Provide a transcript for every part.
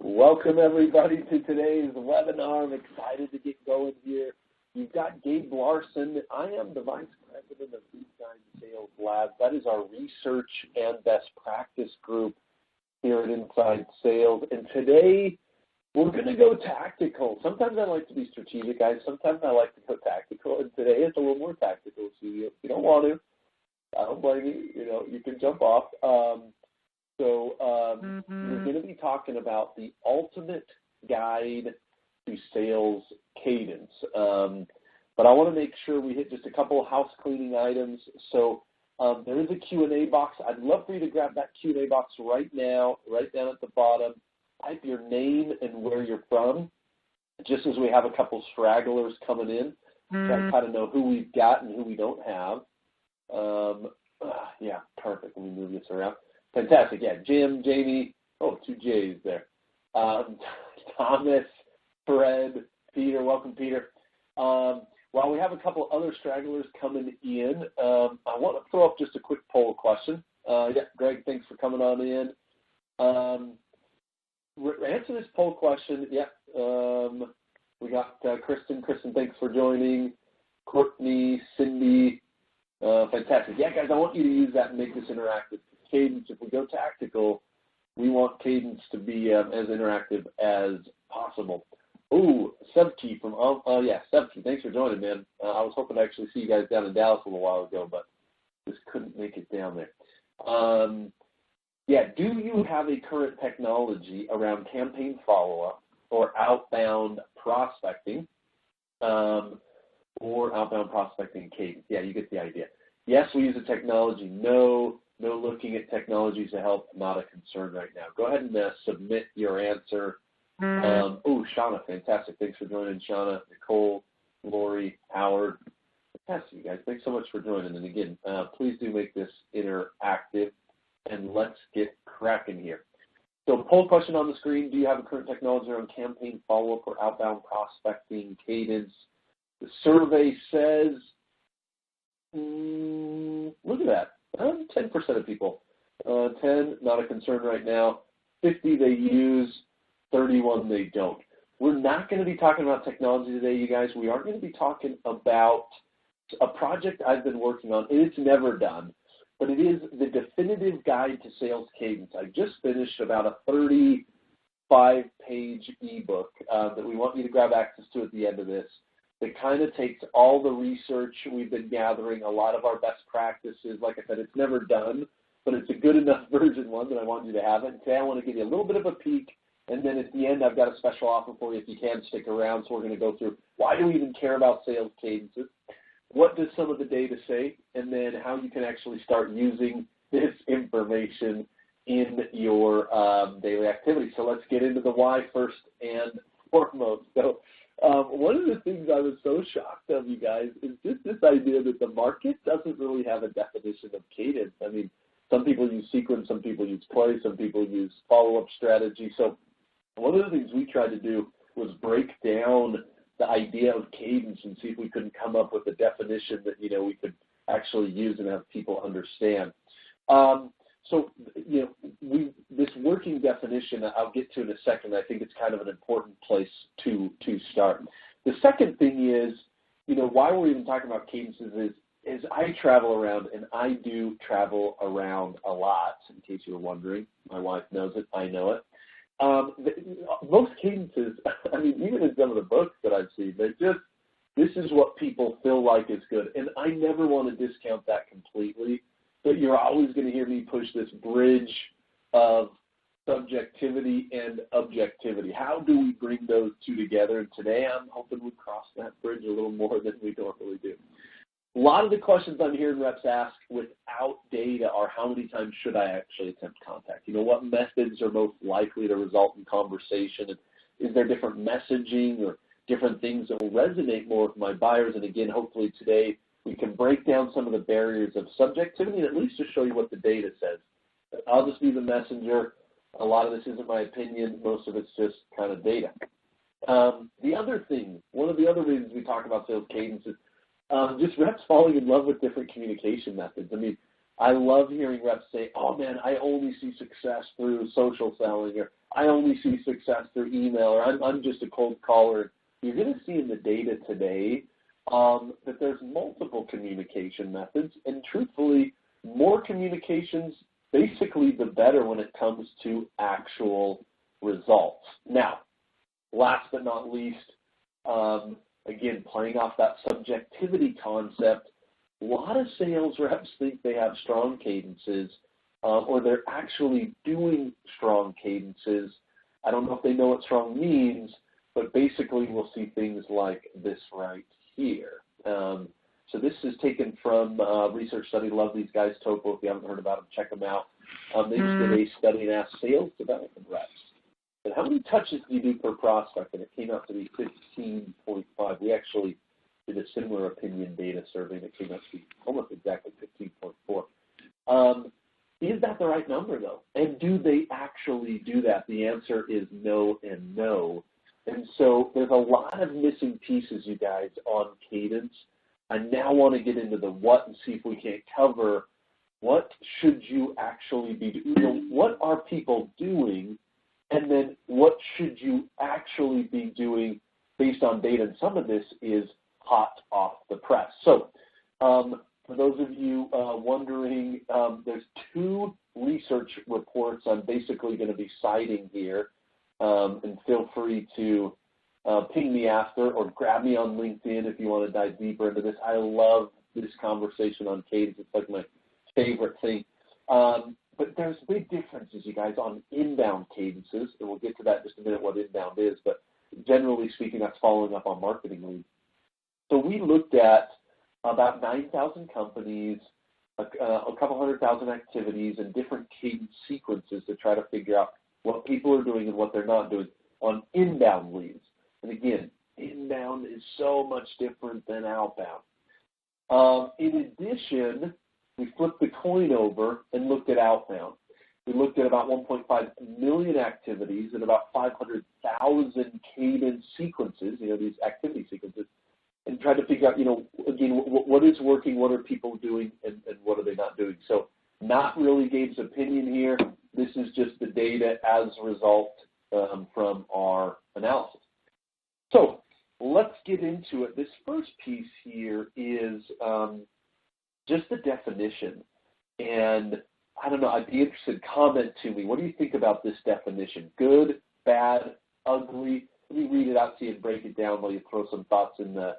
Welcome, everybody, to today's webinar. I'm excited to get going here. You've got Gabe Larson. I am the Vice President of Design Sales Lab. That is our research and best practice group here at Inside Sales. And today, we're going to go tactical. Sometimes I like to be strategic, guys. Sometimes I like to go tactical. And today it's a little more tactical. So if you don't want to, I don't blame you. You know, you can jump off. We're going to be talking about the ultimate guide to sales cadence. But I want to make sure we hit just a couple of house cleaning items. So there is a Q&A box. I'd love for you to grab that Q&A box right now, right down at the bottom. Type your name and where you're from, just as we have a couple stragglers coming in. So I kind of know who we've got and who we don't have. Yeah, perfect. Let me move this around. Fantastic. Yeah, Jim, Jamie. Oh, 2 J's there. Thomas, Fred, Peter. Welcome, Peter. While we have a couple other stragglers coming in, I want to throw up just a quick poll question. Yeah, Greg, thanks for coming on in. Answer this poll question. Yeah, we got Kristen. Kristen, thanks for joining. Courtney, Cindy. Fantastic. Yeah, guys, I want you to use that and make this interactive. Cadence, if we go tactical, we want Cadence to be as interactive as possible. Ooh, Sebke from, Sebke, thanks for joining, man. I was hoping to actually see you guys down in Dallas a little while ago, but just couldn't make it down there. Do you have a current technology around campaign follow-up or outbound prospecting cadence? Yeah, you get the idea. Yes, we use a technology. No looking at technologies to help, not a concern right now. Go ahead and submit your answer. Shauna, fantastic. Thanks for joining, Shauna. Nicole, Lori, Howard. Fantastic, you guys. Thanks so much for joining. And again, please do make this interactive, and let's get cracking here. So poll question on the screen. Do you have a current technology around campaign follow-up or outbound prospecting cadence? The survey says, look at that. 10% of people. 10, not a concern right now. 50 they use, 31 they don't. We're not going to be talking about technology today, you guys. We are going to be talking about a project I've been working on, and it's never done, but it is the definitive guide to sales cadence. I just finished about a 35-page ebook that we want you to grab access to at the end of this. It kind of takes all the research we've been gathering, a lot of our best practices. Like I said, it's never done, but it's a good enough version one that I want you to have it. And today I want to give you a little bit of a peek, and then at the end I've got a special offer for you if you can stick around. So we're going to go through why do we even care about sales cadences, what does some of the data say, and then how you can actually start using this information in your daily activity. So let's get into the why first and foremost. So one of the things I was so shocked of, you guys, is just this idea that the market doesn't really have a definition of cadence. I mean, some people use sequence, some people use play, some people use follow-up strategy. So one of the things we tried to do was break down the idea of cadence and see if we couldn't come up with a definition that, we could actually use and have people understand. This working definition, I'll get to in a second. I think it's kind of an important place to start. The second thing is, why we're even talking about cadences is I travel around, and I do travel around a lot, in case you were wondering. My wife knows it. I know it. Most cadences, I mean, even in some of the books that I've seen, this is what people feel like is good. And I never want to discount that completely. But you're always going to hear me push this bridge of subjectivity and objectivity. How do we bring those two together? And today I'm hoping we cross that bridge a little more than we normally do. A lot of the questions I'm hearing reps ask without data are how many times should I actually attempt contact? What methods are most likely to result in conversation? And is there different messaging or different things that will resonate more with my buyers? And again, hopefully today, we can break down some of the barriers of subjectivity and at least just show you what the data says. I'll just be the messenger. A lot of this isn't my opinion. Most of it's just kind of data. The other thing, one of the other reasons we talk about sales cadence is just reps falling in love with different communication methods. I mean, I love hearing reps say, oh, man, I only see success through social selling, or I only see success through email, or I'm just a cold caller. You're going to see in the data today that there's multiple communication methods, and truthfully, more communications, basically the better when it comes to actual results. Now, last but not least, again, playing off that subjectivity concept, a lot of sales reps think they have strong cadences, or they're actually doing strong cadences. I don't know if they know what strong means, but basically we'll see things like this right here. So this is taken from a research study. Love these guys, Topo. If you haven't heard about them, check them out. They just did a study and asked sales development reps, and how many touches do you do per prospect? And it came out to be 15.5. We actually did a similar opinion data survey that came out to be almost exactly 15.4. Is that the right number, though? And do they actually do that? The answer is no and no. And so there's a lot of missing pieces, you guys, on cadence. I now want to get into the what and see if we can't cover what should you actually be doing. What are people doing? And then what should you actually be doing based on data? And some of this is hot off the press. So for those of you wondering, there's two research reports I'm basically going to be citing here. And feel free to ping me after or grab me on LinkedIn if you want to dive deeper into this. I love this conversation on cadence. It's like my favorite thing. But there's big differences, you guys, on inbound cadences, and we'll get to that in just a minute, what inbound is, but generally speaking, that's following up on marketing leads. So we looked at about 9,000 companies, a couple 100,000 activities, and different cadence sequences to try to figure out what people are doing and what they're not doing on inbound leads. And again, inbound is so much different than outbound. In addition, we flipped the coin over and looked at outbound. We looked at about 1.5 million activities and about 500,000 cadence sequences, these activity sequences, and tried to figure out, again, what is working, what are people doing, and what are they not doing. So not really Gabe's opinion here. This is just the data as a result from our analysis. So let's get into it. This first piece here is just the definition. And I don't know, I'd be interested, comment to me. What do you think about this definition? Good, bad, ugly? Let me read it out to you and break it down while you throw some thoughts in the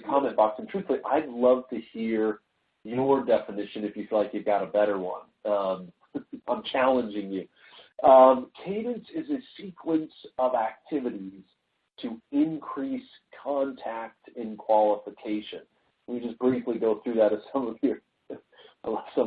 comment box. And truthfully, I'd love to hear your definition if you feel like you've got a better one. I'm challenging you. Cadence is a sequence of activities to increase contact and qualification. Let me just briefly go through that as some of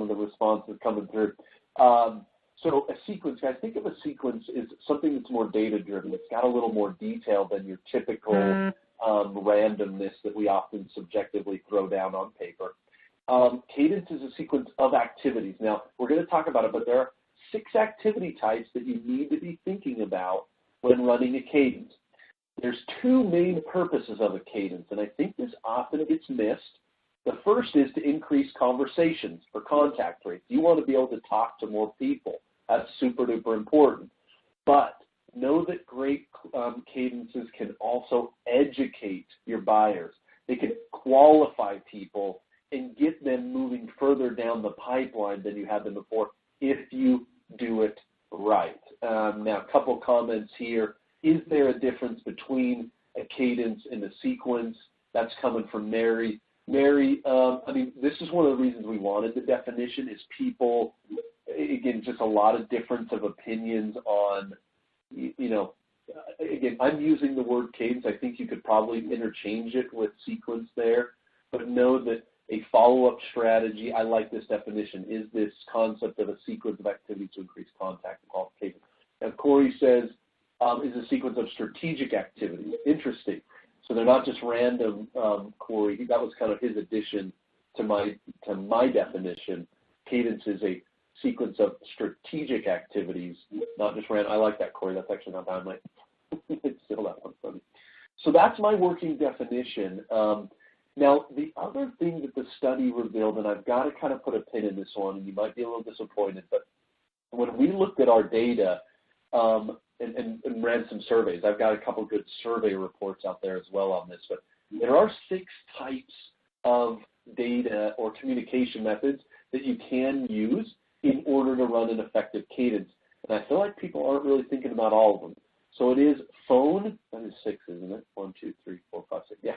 the responses coming through. So a sequence, guys, think of a sequence as something that's more data-driven. It's got a little more detail than your typical randomness that we often subjectively throw down on paper. Cadence is a sequence of activities. Now, we're going to talk about it, but there are 6 activity types that you need to be thinking about when running a cadence. There's 2 main purposes of a cadence, and I think this often gets missed. The first is to increase conversations or contact rates. You want to be able to talk to more people. That's super duper important. But know that great cadences can also educate your buyers. They can qualify people and get them moving further down the pipeline than you had them before if you do it right. Now, a couple comments here. Is there a difference between a cadence and a sequence? That's coming from Mary. Mary, this is one of the reasons we wanted the definition is people, again, just a lot of difference of opinions on, again, I'm using the word cadence. I think you could probably interchange it with sequence there, but know that a follow-up strategy, I like this definition, is this concept of a sequence of activities to increase contact and qualification. Now, Corey says, is a sequence of strategic activities. Interesting. So they're not just random, Corey. That was kind of his addition to my definition. Cadence is a sequence of strategic activities, not just random. I like that, Corey. That's actually not bad. It's still that one funny. So that's my working definition. Now, the other thing that the study revealed, and I've got to kind of put a pin in this one, and you might be a little disappointed, but when we looked at our data and ran some surveys, I've got a couple good survey reports out there as well on this, but there are 6 types of data or communication methods that you can use in order to run an effective cadence. And I feel like people aren't really thinking about all of them. So it is phone, that is 6, isn't it? 1, 2, 3, 4, 5, 6, yeah.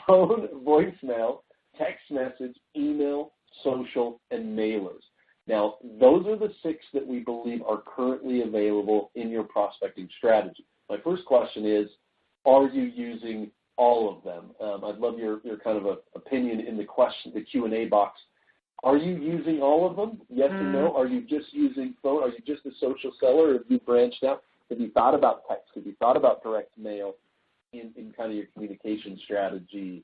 Phone, voicemail, text message, email, social, and mailers. Now, those are the 6 that we believe are currently available in your prospecting strategy. My first question is, are you using all of them? I'd love your kind of opinion in the Q&A box. Are you using all of them? Yes or no? Are you just using phone? Are you just a social seller, or have you branched out? Have you thought about text? Have you thought about direct mail in kind of your communication strategy?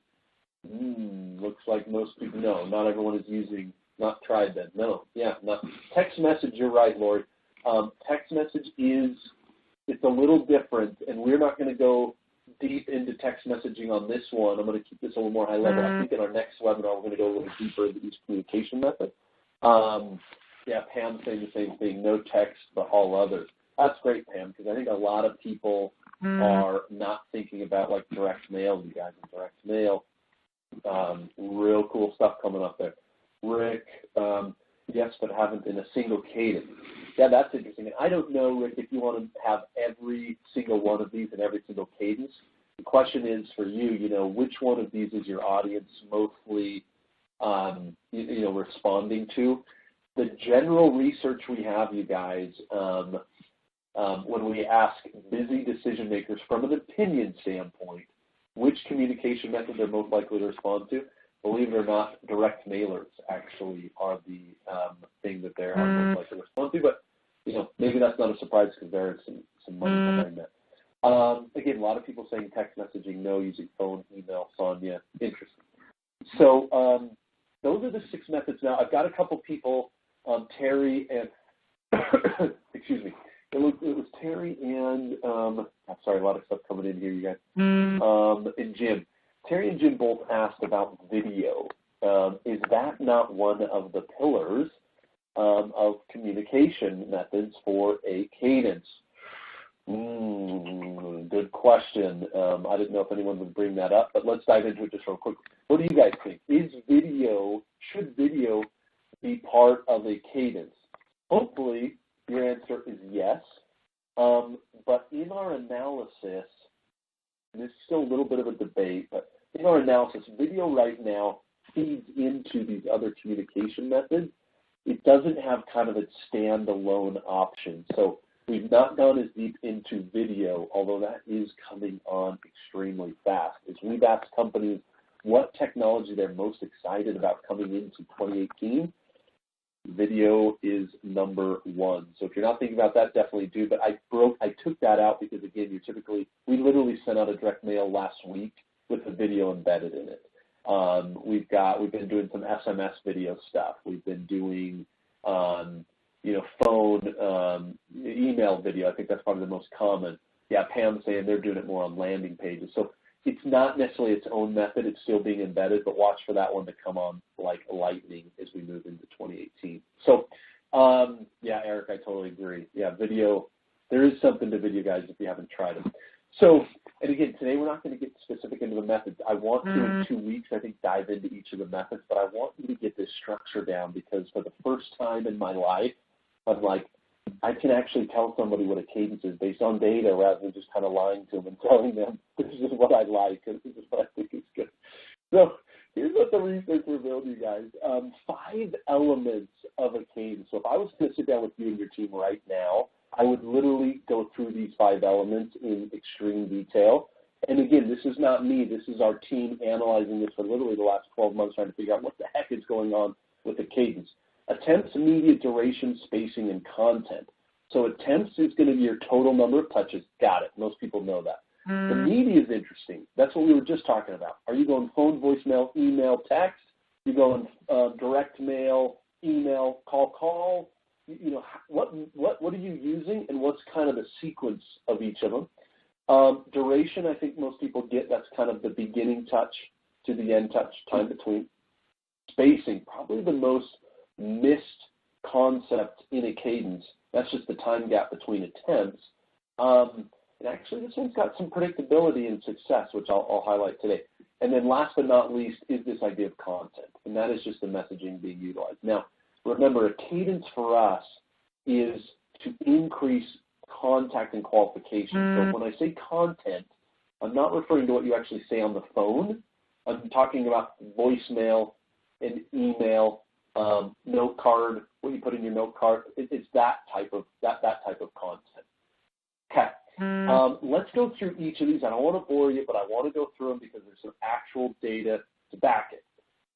Looks like most people, no, not everyone is using, not tried that. No, yeah, not. Text message, you're right, Lori. Text message it's a little different, and we're not going to go deep into text messaging on this one. I'm going to keep this a little more high level. I think in our next webinar, we're going to go a little deeper into each communication method. Yeah, Pam saying the same thing, no text, but all others. That's great, Pam, because I think a lot of people are not thinking about like direct mail, you guys, and direct mail. Real cool stuff coming up there. Rick, yes, but haven't in a single cadence. Yeah, that's interesting. And I don't know, Rick, if you want to have every single one of these in every single cadence. The question is for you, which one of these is your audience mostly, responding to? The general research we have, you guys, when we ask busy decision makers from an opinion standpoint, which communication method they're most likely to respond to, believe it or not, direct mailers actually are the thing that they're most likely to respond to. But maybe that's not a surprise because there is some money behind that. Again, a lot of people saying text messaging, no, using phone, email, Sonia. Interesting. So those are the 6 methods. Now, I've got a couple people, Terry and, excuse me, it was Terry and, I'm sorry, a lot of stuff coming in here, you guys, and Jim. Terry and Jim both asked about video. Is that not one of the pillars of communication methods for a cadence? Good question. I didn't know if anyone would bring that up, but let's dive into it just real quick. What do you guys think? Should video be part of a cadence? Hopefully, your answer is yes. But in our analysis, and this is still a little bit of a debate, but in our analysis, video right now feeds into these other communication methods. It doesn't have kind of its standalone option. So we've not gone as deep into video, although that is coming on extremely fast. As we've asked companies what technology they're most excited about coming into 2018, video is number 1. So if you're not thinking about that, definitely do. But I took that out because, again, we literally sent out a direct mail last week with the video embedded in it. We've been doing some SMS video stuff. We've been doing, phone, email video. I think that's probably the most common. Yeah, Pam's saying they're doing it more on landing pages. So it's not necessarily its own method. It's still being embedded, but watch for that one to come on like lightning as we move into 2018. So, yeah, Eric, I totally agree. Yeah, video, there is something to video, guys, if you haven't tried it. So, and again, today we're not going to get specific into the methods. I want to, in 2 weeks, I think, dive into each of the methods, but I want you to get this structure down because for the first time in my life, I'm like, I can actually tell somebody what a cadence is based on data rather than just kind of lying to them and telling them this is what I like and this is what I think is good. So here's what the research revealed, you guys. 5 elements of a cadence. So if I was to sit down with you and your team right now, I would literally go through these 5 elements in extreme detail. And again, this is not me. This is our team analyzing this for literally the last 12 months, trying to figure out what the heck is going on with the cadence. Attempts, media, duration, spacing, and content. So attempts is going to be your total number of touches. Got it. Most people know that. The media is interesting. That's what we were just talking about. Are you going phone, voicemail, email, text? You going direct mail, email, call? What are you using, and what's kind of the sequence of each of them? Duration, I think most people get. That's kind of the beginning touch to the end touch, time between. Spacing, probably the most missed concept in a cadence. That's just the time gap between attempts. And actually, this one's got some predictability and success, which I'll highlight today. And then last but not least is this idea of content, and that is just the messaging being utilized. Now, remember, a cadence for us is to increase contact and qualification. So when I say content, I'm not referring to what you actually say on the phone. I'm talking about voicemail and email, note card, what you put in your note card. It's that type of content. Okay. Let's go through each of these. I don't want to bore you, but I want to go through them because there's some actual data to back it.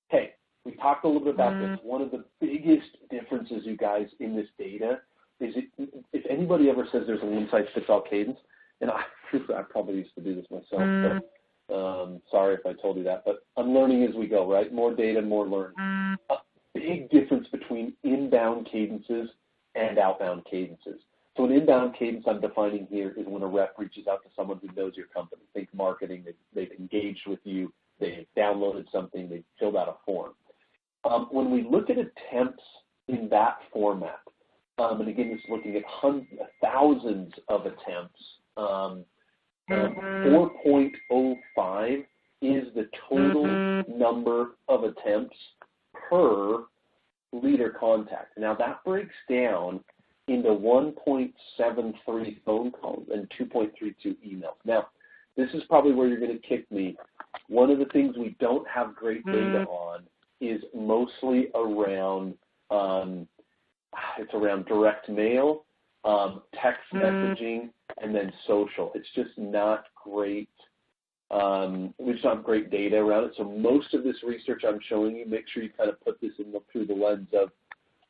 Okay, we talked a little bit about this. One of the biggest differences, you guys, in this data is if anybody ever says there's a one-size-fits-all cadence, and I probably used to do this myself, so sorry if I told you that, but I'm learning as we go, right? More data, more learning. A big difference between inbound cadences and outbound cadences. So an inbound cadence I'm defining here is when a rep reaches out to someone who knows your company. Think marketing, they've engaged with you, they've downloaded something, they've filled out a form. When we look at attempts in that format, and again, it's looking at thousands of attempts, 4.05 is the total number of attempts per leader contact. Now that breaks down into 1.73 phone calls and 2.32 emails. Now, this is probably where you're going to kick me. One of the things we don't have great data on is mostly around, it's around direct mail, text messaging, and then social. It's just not great. We just don't have great data around it. So most of this research I'm showing you, make sure you kind of put this through the lens of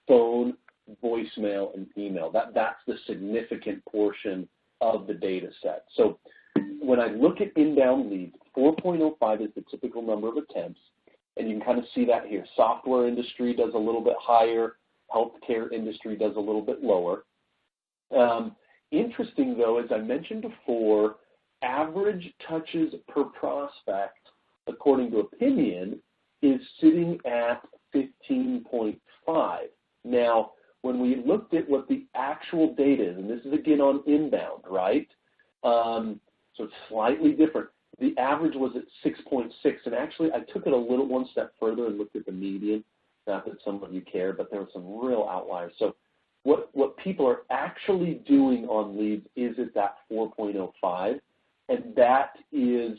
phone, voicemail, and email. That's the significant portion of the data set. So when I look at inbound leads, 4.05 is the typical number of attempts, and you can kind of see that here. Software industry does a little bit higher. Healthcare industry does a little bit lower. Interesting, though, as I mentioned before, average touches per prospect, according to opinion, is sitting at 15.5. Now, when we looked at what the actual data is, and this is again on inbound, right? So it's slightly different. The average was at 6.6, and actually I took it one step further and looked at the median. Not that some of you care, but there were some real outliers. So what people are actually doing on leads is at that 4.05, and that is,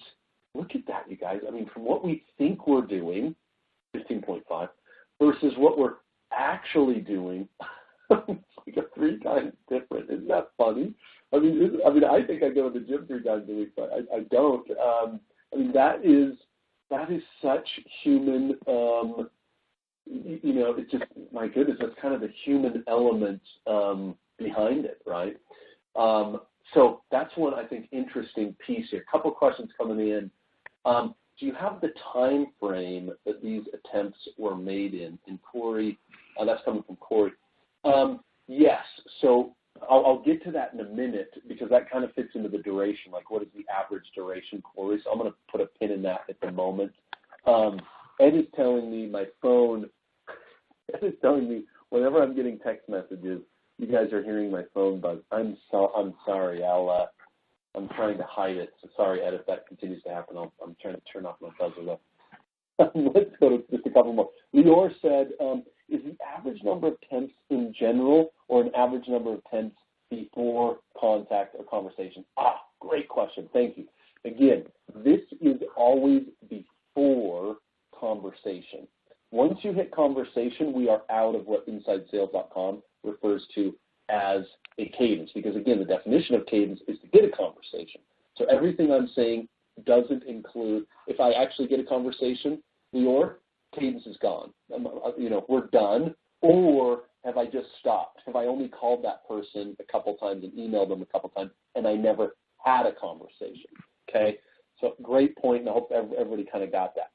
look at that, you guys. I mean, from what we think we're doing, 15.5, versus what we're actually doing, it's like a 3 times different. Isn't that funny? I mean, I think I go to the gym 3 times a week, but I don't. I mean, that is such human. It's just, my goodness, that's kind of the human element behind it, right? So that's one, I think, interesting piece here. A couple questions coming in. Do you have the time frame that these attempts were made in? And Corey, that's coming from Corey. Yes. So I'll get to that in a minute because that kind of fits into the duration. Like, what is the average duration, Corey? So I'm going to put a pin in that at the moment. Ed is telling me my phone. Ed is telling me whenever I'm getting text messages, you guys are hearing my phone buzz. I'm sorry. I'm trying to hide it. So sorry, Ed, if that continues to happen. I'm trying to turn off my buzzer though. Let's go to just a couple more. Lior said, is the average number of attempts in general or an average number of attempts before contact or conversation? Great question. Thank you. Again, this is always before conversation. Once you hit conversation, we are out of what InsideSales.com refers to as a cadence, because again, the definition of cadence is to get a conversation. So everything I'm saying doesn't include, if I actually get a conversation, your cadence is gone. We're done. Or have I just stopped? Have I only called that person a couple times and emailed them a couple times and I never had a conversation? Okay, so great point, and I hope everybody kind of got that.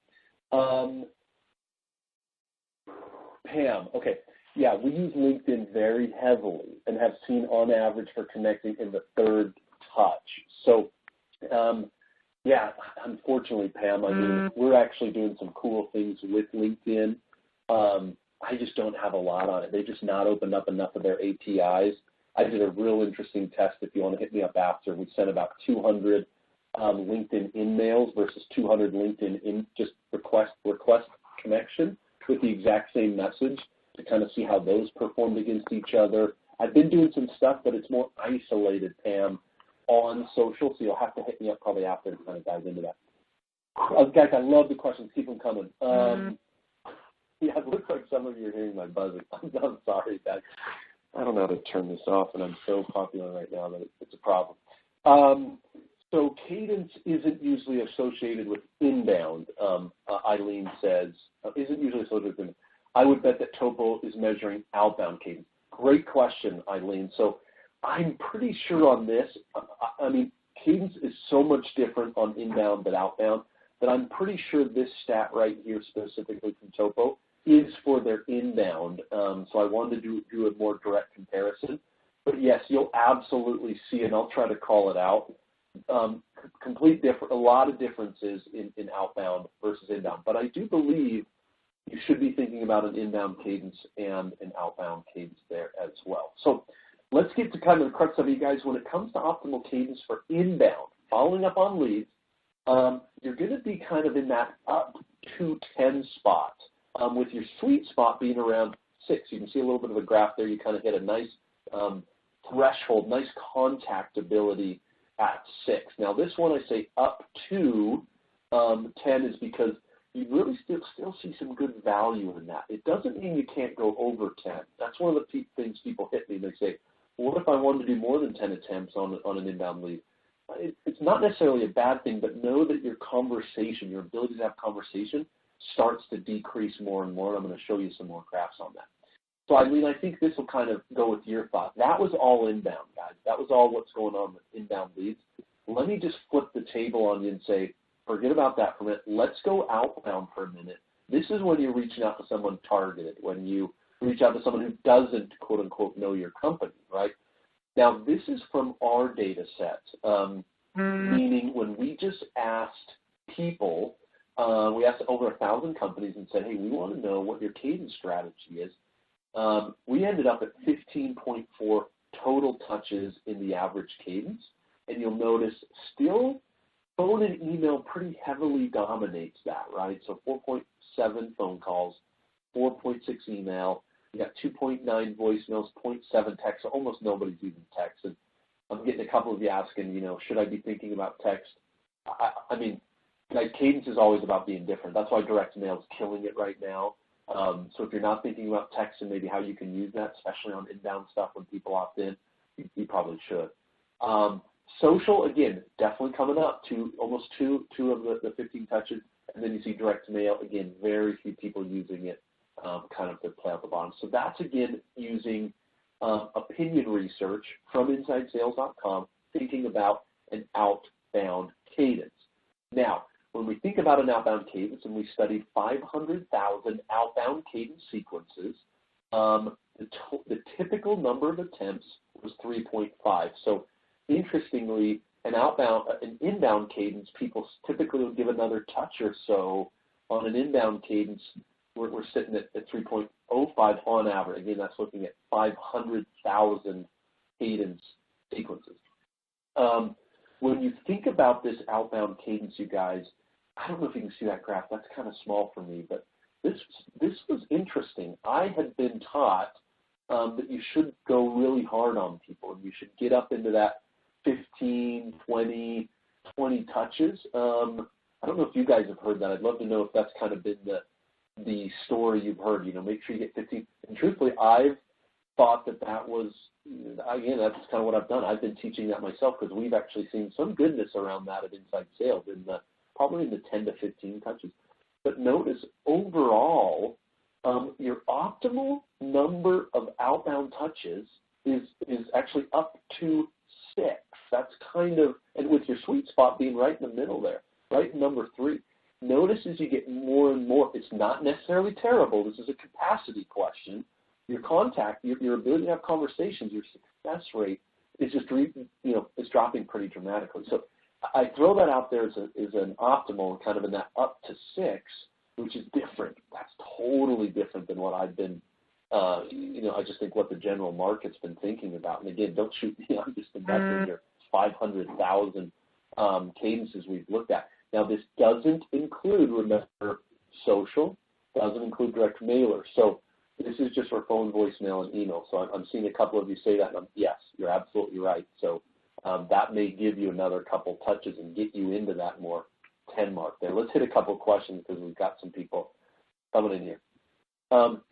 Pam, okay. Yeah, we use LinkedIn very heavily and have seen on average for connecting in the third touch. So Yeah, unfortunately, Pam, I mean, we're actually doing some cool things with LinkedIn. I just don't have a lot on it. They've just not opened up enough of their APIs. I did a real interesting test. If you want to hit me up after, we sent about 200 LinkedIn in-mails versus 200 LinkedIn in just request connection with the exact same message to kind of see how those performed against each other. I've been doing some stuff, but it's more isolated, Pam, on social, so you'll have to hit me up probably after to kind of dive into that. Guys, I love the questions. Keep them coming. Yeah, it looks like some of you are hearing my buzzing. I'm sorry, guys. I don't know how to turn this off, and I'm so popular right now that it's a problem. So cadence isn't usually associated with inbound, Eileen says. Isn't usually associated with inbound. I would bet that Topo is measuring outbound cadence. Great question, Eileen. So I'm pretty sure on this, I mean, cadence is so much different on inbound than outbound that I'm pretty sure this stat right here specifically from Topo is for their inbound. So I wanted to do a more direct comparison. But yes, you'll absolutely see, and I'll try to call it out, a lot of differences in outbound versus inbound. But I do believe you should be thinking about an inbound cadence and an outbound cadence there as well. So let's get to kind of the crux of it, you guys. When it comes to optimal cadence for inbound, following up on leads, you're going to be kind of in that up to 10 spot, with your sweet spot being around 6. You can see a little bit of a graph there. You kind of hit a nice threshold, nice contactability at 6. Now, this one I say up to 10 is because you really still see some good value in that. It doesn't mean you can't go over 10. That's one of the things people hit me. They say, well, what if I wanted to do more than 10 attempts on an inbound lead? It's not necessarily a bad thing, but know that your conversation, your ability to have conversation, starts to decrease more and more. I'm going to show you some more graphs on that. So, Eileen, I think this will kind of go with your thought. That was all inbound, guys. That was all what's going on with inbound leads. Let me just flip the table on you and say, forget about that for a minute. Let's go outbound for a minute. This is when you're reaching out to someone targeted, when you reach out to someone who doesn't, quote, unquote, know your company, right? Now, this is from our data set, meaning when we just asked people, we asked over 1,000 companies and said, hey, we want to know what your cadence strategy is. We ended up at 15.4 total touches in the average cadence. And you'll notice still phone and email pretty heavily dominates that, right? So 4.7 phone calls, 4.6 email. You got 2.9 voicemails, 0.7 text. So almost nobody's even texting. I'm getting a couple of you asking, should I be thinking about text? I mean, cadence is always about being different. That's why direct mail is killing it right now. So if you're not thinking about text and maybe how you can use that, especially on inbound stuff when people opt in, you probably should. Social, again, definitely coming up to almost two of the 15 touches. And then you see direct mail, again, very few people using it, kind of to play out the bottom. So that's, again, using opinion research from InsideSales.com, thinking about an outbound cadence. Now, when we think about an outbound cadence, and we studied 500,000 outbound cadence sequences, the typical number of attempts was 3.5. So, interestingly, an inbound cadence, people typically will give another touch or so. On an inbound cadence, we're sitting at 3.05 on average. Again, that's looking at 500,000 cadence sequences. When you think about this outbound cadence, you guys, I don't know if you can see that graph. That's kind of small for me, but this was interesting. I had been taught that you should go really hard on people, and you should get up into that 15, 20 touches. I don't know if you guys have heard that. I'd love to know if that's kind of been the story you've heard. Make sure you get 15. And truthfully, I've thought that was, again, that's kind of what I've done. I've been teaching that myself because we've actually seen some goodness around that at Inside Sales, probably in the 10 to 15 touches. But notice, overall, your optimal number of outbound touches is actually up to 6. That's kind of, and with your sweet spot being right in the middle there, right in number 3. Notice as you get more and more, it's not necessarily terrible. This is a capacity question. Your contact, your ability to have conversations, your success rate is just, it's dropping pretty dramatically. So I throw that out there as an optimal, kind of in that up to 6, which is different. That's totally different than what I've been, I just think what the general market's been thinking about. And again, don't shoot me, I'm just investing here 500,000 cadences we've looked at. Now, this doesn't include, remember, social, doesn't include direct mailer. So this is just for phone, voicemail, and email. So I'm seeing a couple of you say that, and yes, you're absolutely right. So that may give you another couple touches and get you into that more 10 mark there. Let's hit a couple of questions because we've got some people coming in here.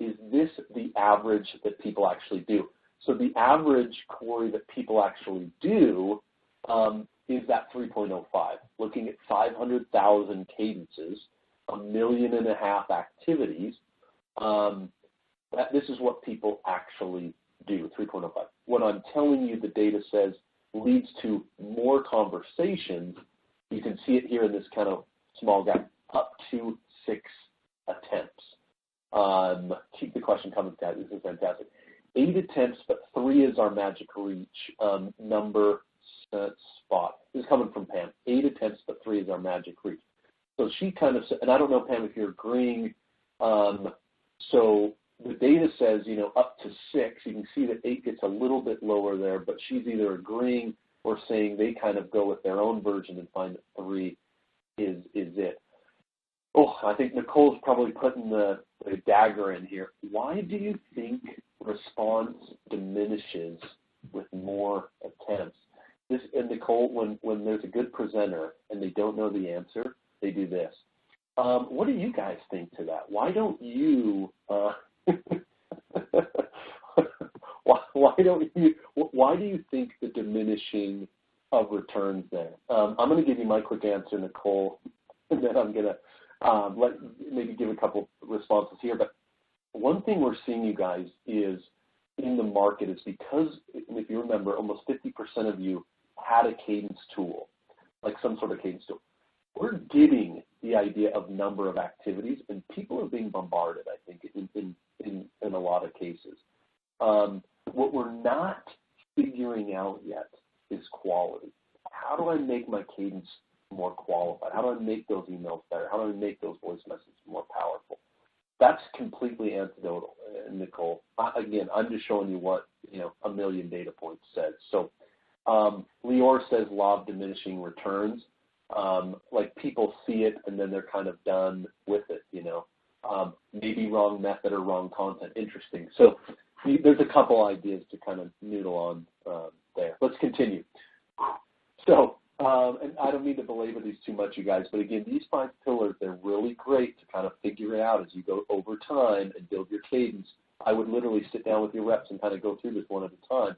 Is this the average that people actually do? So the average, Corey, that people actually do is that 3.05. Looking at 500,000 cadences, 1.5 million activities, this is what people actually do, 3.05. What I'm telling you the data says leads to more conversations. You can see it here in this kind of small guy, up to 6 attempts. Keep the question coming, guys. This is fantastic. 8 attempts, but 3 is our magic reach number spot. This is coming from Pam. 8 attempts, but 3 is our magic reach. So she kind of said, and I don't know, Pam, if you're agreeing. So the data says, up to 6. You can see that 8 gets a little bit lower there, but she's either agreeing or saying they kind of go with their own version and find that 3 is it. Oh, I think Nicole's probably putting the dagger in here. Why do you think response diminishes with more attempts? And Nicole, when there's a good presenter and they don't know the answer, they do this. What do you guys think to that? Why don't you? Why do you think the diminishing of returns there? I'm going to give you my quick answer, Nicole, and then I'm going to maybe give a couple responses here. But one thing we're seeing, you guys, is in the market is because, if you remember, almost 50% of you had a cadence tool, like some sort of cadence tool. We're getting the idea of number of activities, and people are being bombarded, I think, in a lot of cases. What we're not figuring out yet is quality. How do I make my cadence more qualified? How do I make those emails better? How do I make those voice messages more powerful? That's completely anecdotal, Nicole. Again, I'm just showing you what 1 million data points says. So Lior says law of diminishing returns. Like people see it and then they're kind of done with it, maybe wrong method or wrong content. Interesting. So there's a couple ideas to kind of noodle on there. Let's continue. So, and I don't mean to belabor these too much, you guys, but again, these 5 pillars, they're really great to kind of figure it out as you go over time and build your cadence. I would literally sit down with your reps and kind of go through this one at a time.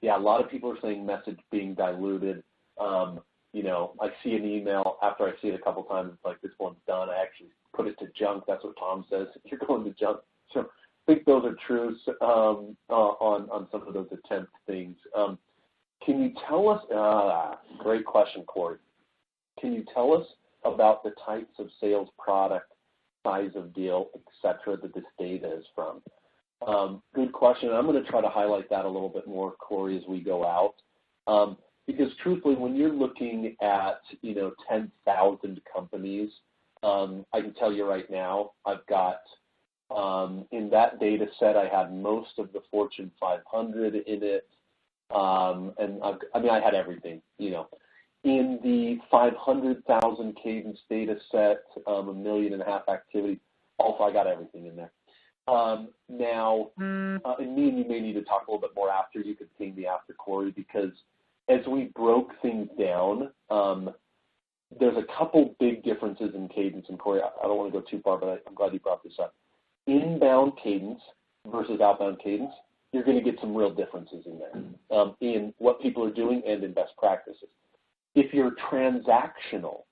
Yeah, a lot of people are saying message being diluted. I see an email after I see it a couple times. It's like, this one's done. I actually put it to junk. That's what Tom says. You're going to junk. So I think those are true on some of those attempt things. Can you tell us, great question, Corey. Can you tell us about the types of sales product, size of deal, et cetera, that this data is from? Good question. I'm going to try to highlight that a little bit more, Corey, as we go out. Because truthfully, when you're looking at 10,000 companies, I can tell you right now, I've got in that data set, I had most of the Fortune 500 in it, and I had everything. In the 500,000 cadence data set, 1.5 million activity, also I got everything in there. Now, and me and you may need to talk a little bit more after. You could ping me after, Corey, because as we broke things down, there's a couple big differences in cadence. And Corey, I don't want to go too far, but I'm glad you brought this up. Inbound cadence versus outbound cadence, you're going to get some real differences in there in what people are doing and in best practices. If you're transactional,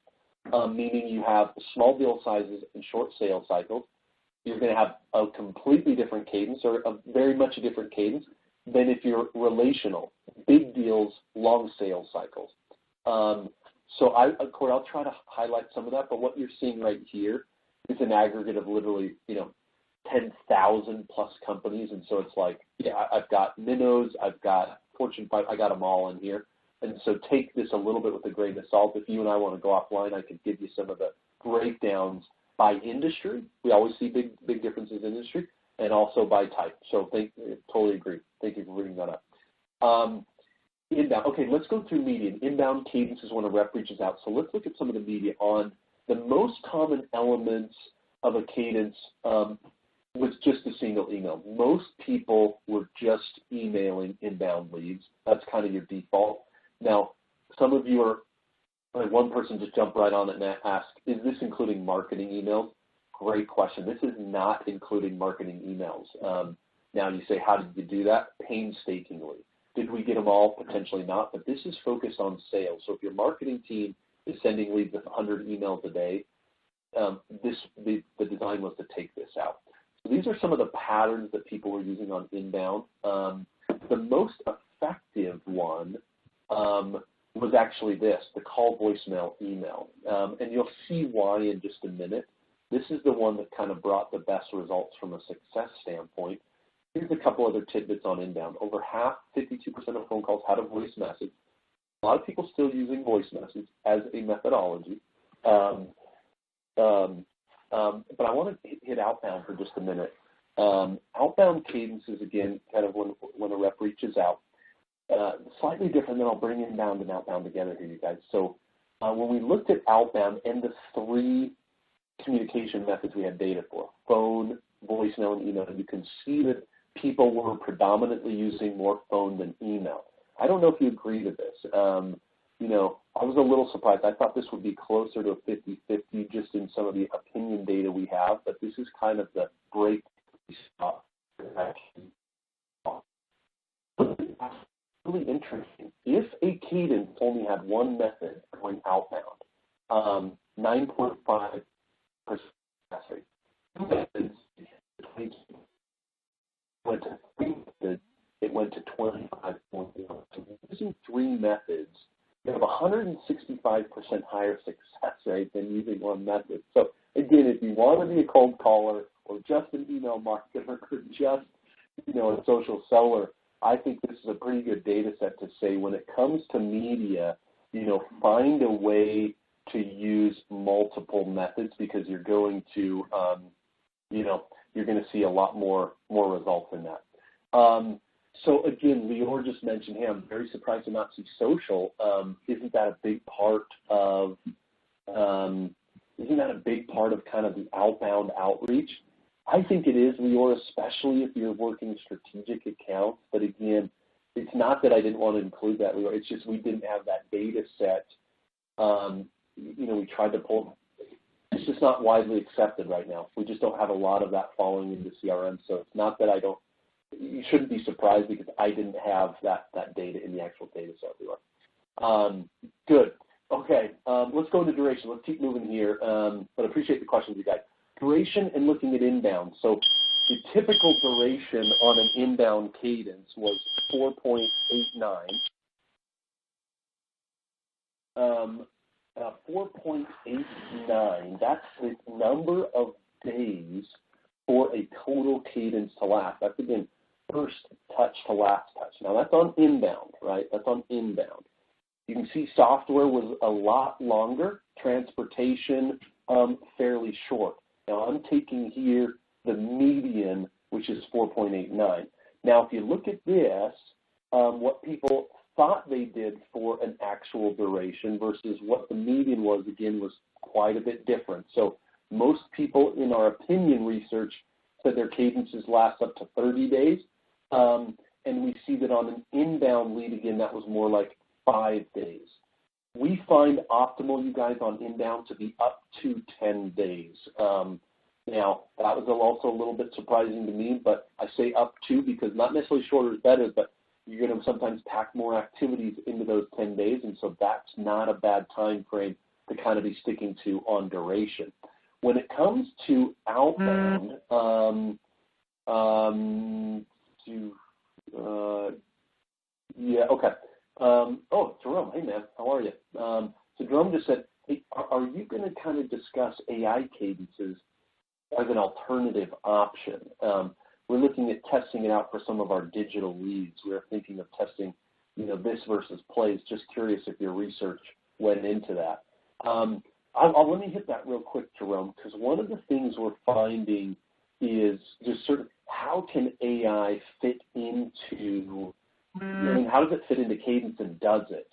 meaning you have small deal sizes and short sales cycles, you're going to have a completely different cadence or a very much a different cadence than if you're relational, big deals, long sales cycles. So Corey, I'll try to highlight some of that, but what you're seeing right here is an aggregate of literally, 10,000 plus companies. And so it's like, yeah, I've got minnows, I've got Fortune 5, I got them all in here. And so take this a little bit with a grain of salt. If you and I want to go offline, I could give you some of the breakdowns by industry. We always see big differences in industry, and also by type. So totally agree. Thank you for bringing that up. Inbound. Okay, let's go through media. Inbound cadence is when a rep reaches out. So let's look at some of the media on the most common elements of a cadence was just a single email. Most people were just emailing inbound leads. That's kind of your default. Now, some of you are, like one person just jumped right on it and asked, is this including marketing emails? Great question. This is not including marketing emails. Now you say, how did you do that? Painstakingly. Did we get them all? Potentially not, but this is focused on sales. So if your marketing team is sending leads with 100 emails a day, the design was to take this out. So these are some of the patterns that people were using on inbound. The most effective one was actually this, the call, voicemail, email. And you'll see why in just a minute. This is the one that kind of brought the best results from a success standpoint. Here's a couple other tidbits on inbound. Over half, 52% of phone calls had a voice message. A lot of people still using voice message as a methodology. But I want to hit outbound for just a minute. Outbound cadences, again, kind of when a rep reaches out. Slightly different, then I'll bring inbound and outbound together here, you guys. So when we looked at outbound and the three communication methods we had data for, phone, voicemail, and email, you can see that people were predominantly using more phone than email. I don't know if you agree to this. I was a little surprised. I thought this would be closer to a 50-50 just in some of the opinion data we have, but this is kind of the break. Really interesting. If a cadence only had one method going outbound, 9.5% success rate. Two methods, went to three methods, it went to 25.1. So using three methods, you have 165% higher success rate than using one method. So again, if you want to be a cold caller or just an email marketer or just a social seller, I think this is a pretty good data set to say when it comes to media, find a way to use multiple methods because you're going to, you're going to see a lot more results in that. So again, Lior just mentioned, hey, I'm very surprised to not see social. Isn't that a big part of kind of the outbound outreach? I think it is, Lior, especially if you're working strategic accounts. But again, it's not that I didn't want to include that, Lior. It's just we didn't have that data set. We tried to pull. It's just not widely accepted right now. We just don't have a lot of that following into CRM. So it's not that I don't. You shouldn't be surprised because I didn't have that data in the actual data set, Lior. Good. Okay. Let's go into duration. Let's keep moving here. But I appreciate the questions, you guys. Duration and looking at inbound. So the typical duration on an inbound cadence was 4.89. 4.89, that's the number of days for a total cadence to last. That's, again, first touch to last touch. Now, that's on inbound, right? That's on inbound. You can see software was a lot longer, transportation fairly short. Now, I'm taking here the median, which is 4.89. Now, if you look at this, what people thought they did for an actual duration versus what the median was, again, was quite a bit different. So most people in our opinion research said their cadences last up to 30 days. And we see that on an inbound lead, again, that was more like 5 days. We find optimal, you guys, on inbound to be up to 10 days. Now, that was also a little bit surprising to me, but I say up to because not necessarily shorter is better, but you're going to sometimes pack more activities into those 10 days, and so that's not a bad time frame to kind of be sticking to on duration. When it comes to outbound, Jerome, hey man, how are you? So Jerome just said, hey, are you going to kind of discuss AI cadences as an alternative option? We're looking at testing it out for some of our digital leads. We're thinking of testing this versus plays. Just curious if your research went into that. Let me hit that real quick, Jerome, because one of the things we're finding is just sort of how can AI fit into, how does it fit into Cadence, and does it?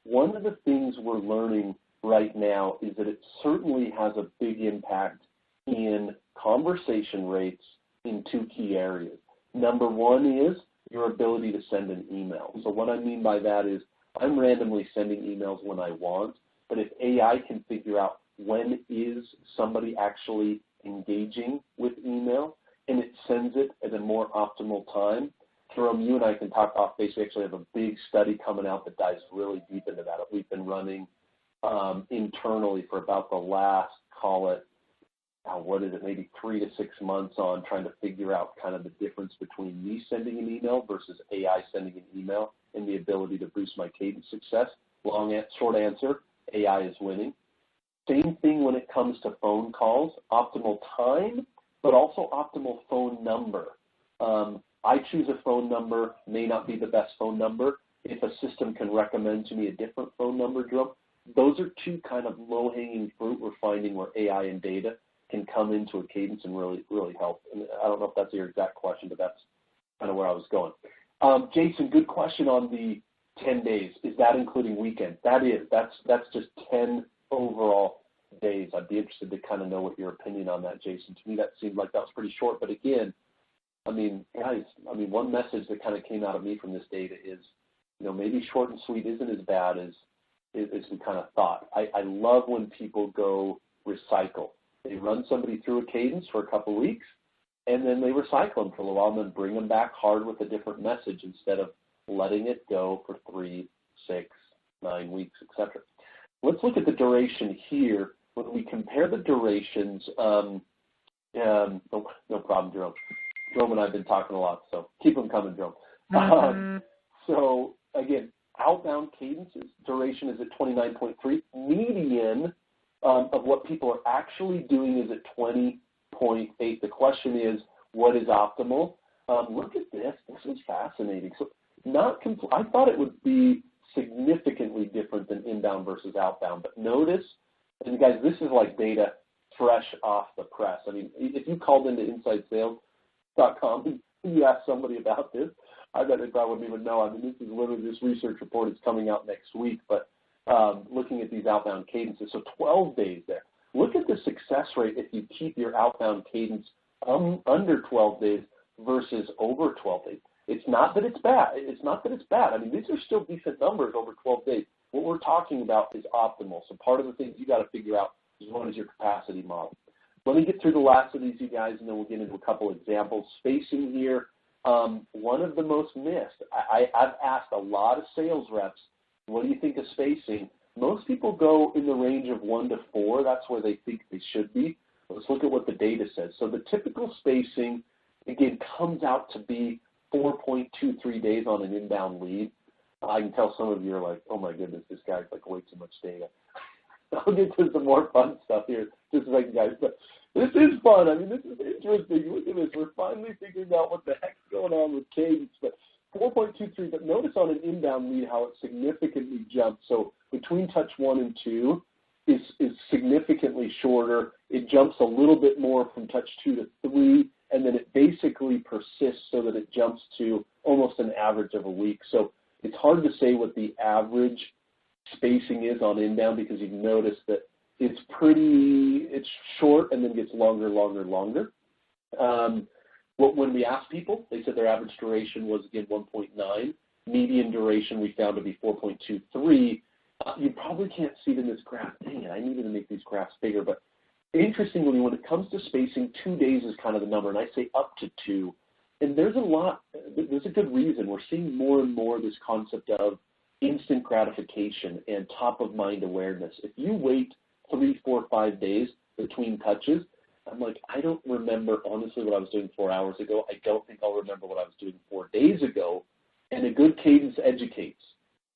One of the things we're learning right now is that it certainly has a big impact in conversation rates in two key areas. Number one is your ability to send an email. So what I mean by that is I'm randomly sending emails when I want, but if AI can figure out when is somebody actually engaging with email and it sends it at a more optimal time, Jerome, you and I can talk off base. We actually have a big study coming out that dives really deep into that. We've been running internally for about the last, call it, maybe 3 to 6 months on trying to figure out kind of the difference between me sending an email versus AI sending an email and the ability to boost my Cadence success. Short answer, AI is winning. Same thing when it comes to phone calls, optimal time, but also optimal phone number. I choose a phone number, may not be the best phone number. If a system can recommend to me a different phone number, Jerome, those are two kind of low-hanging fruit we're finding where AI and data can come into a Cadence and really, really help. And I don't know if that's your exact question, but that's kind of where I was going. Jason, good question on the 10 days. Is that including weekends? That is. That's just 10 overall days. I'd be interested to kind of know what your opinion on that, Jason. To me, that seemed like that was pretty short. But again, guys, one message that kind of came out of me from this data is, maybe short and sweet isn't as bad as we kind of thought. I love when people go recycle. They run somebody through a Cadence for a couple of weeks, and then they recycle them for a little while and then bring them back hard with a different message instead of letting it go for 3, 6, 9 weeks, etc. Let's look at the duration here. When we compare the durations, no problem, Jerome. Jerome and I have been talking a lot, so keep them coming, Jerome. So, again, outbound cadences, duration is at 29.3. Median of what people are actually doing is at 20.8. The question is, what is optimal? Look at this. This is fascinating. So, I thought it would be significantly different than inbound versus outbound, but notice, and guys, this is like data fresh off the press. If you called into InsideSales.com and you asked somebody about this, I bet they probably wouldn't even know. This is literally, this research report is coming out next week, but looking at these outbound cadences, so 12 days there. Look at the success rate if you keep your outbound cadence under 12 days versus over 12 days. It's not that it's bad. These are still decent numbers over 12 days. What we're talking about is optimal. So part of the things you got to figure out is what is your capacity model. Let me get through the last of these, you guys, and then we'll get into a couple examples. Spacing here, one of the most missed. I've asked a lot of sales reps, what do you think of spacing? Most people go in the range of 1 to 4. That's where they think they should be. Let's look at what the data says. So the typical spacing, again, comes out to be 4.23 days on an inbound lead. I can tell some of you are like, oh my goodness, this guy's like way too much data. I'll get to some more fun stuff here, just a second, guys. But this is fun. This is interesting. Look at this. We're finally figuring out what the heck's going on with Cadence. But 4.23, but notice on an inbound lead how it significantly jumps. So between touch 1 and 2 is significantly shorter. It jumps a little bit more from touch 2 to 3, and then it basically persists so that it jumps to almost an average of a week. So it's hard to say what the average spacing is on inbound because you've noticed that it's short and then gets longer. When we asked people, they said their average duration was, again, 1.9. Median duration we found to be 4.23. You probably can't see it in this graph. Dang it, I needed to make these graphs bigger. But interestingly, when it comes to spacing, 2 days is kind of the number, and I say up to 2. And there's a good reason. We're seeing more and more this concept of instant gratification and top-of-mind awareness. If you wait 3, 4, 5 days between touches, I'm like, I don't remember, honestly, what I was doing 4 hours ago. I don't think I'll remember what I was doing 4 days ago. And a good cadence educates.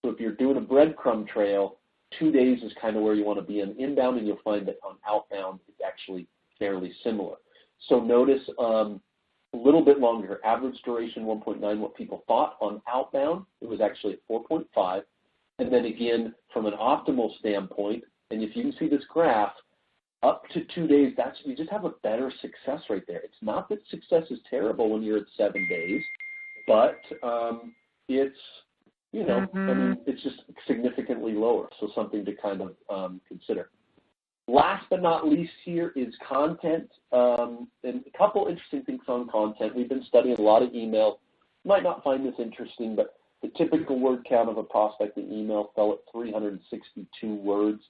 So if you're doing a breadcrumb trail, 2 days is kind of where you want to be on inbound, and you'll find that on outbound it's actually fairly similar. So notice a little bit longer. Average duration 1.9, what people thought. On outbound, it was actually at 4.5. And then again, from an optimal standpoint, and if you can see this graph, up to 2 days, you just have a better success rate there. It's not that success is terrible when you're at 7 days, but it's, it's just significantly lower, so something to kind of consider. Last but not least here is content, and a couple interesting things on content. We've been studying a lot of email. You might not find this interesting, but the typical word count of a prospecting email fell at 362 words.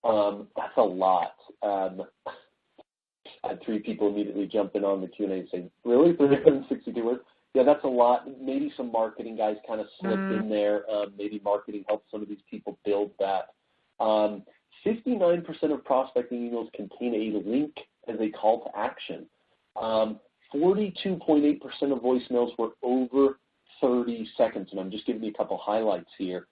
That's a lot. I had 3 people immediately jump in on the Q&A and say, really, 362 words? Yeah, that's a lot. Maybe some marketing guys kind of slipped in there. Maybe marketing helped some of these people build that. 59% of prospecting emails contain a link as a call to action. 42.8% of voicemails were over 30 seconds, and I'm just giving you a couple highlights here.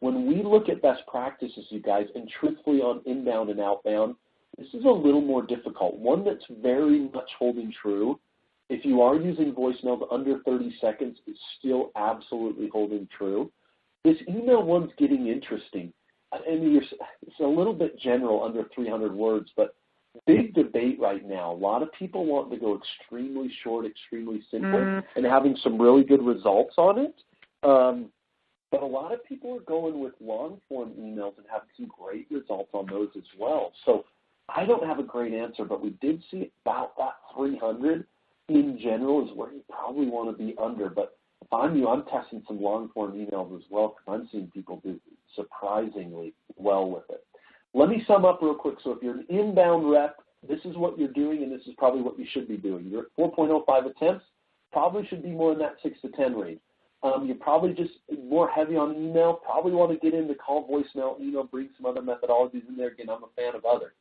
When we look at best practices, you guys, and truthfully on inbound and outbound, this is a little more difficult. One that's very much holding true. If you are using voicemails under 30 seconds, it's still absolutely holding true. This email one's getting interesting. And it's a little bit general, under 300 words, but big debate right now. A lot of people want to go extremely short, extremely simple, and having some really good results on it. But a lot of people are going with long-form emails and having some great results on those as well. So I don't have a great answer, but we did see about that 300 in general is where you probably want to be under. But if I'm you, I'm testing some long-form emails as well because I'm seeing people do surprisingly well with it. Let me sum up real quick. So if you're an inbound rep, this is what you're doing, and this is probably what you should be doing. You're at 4.05 attempts, probably should be more in that 6 to 10 range. You're probably just more heavy on email, probably want to get into call, voicemail, email, bring some other methodologies in there. Again, I'm a fan of other.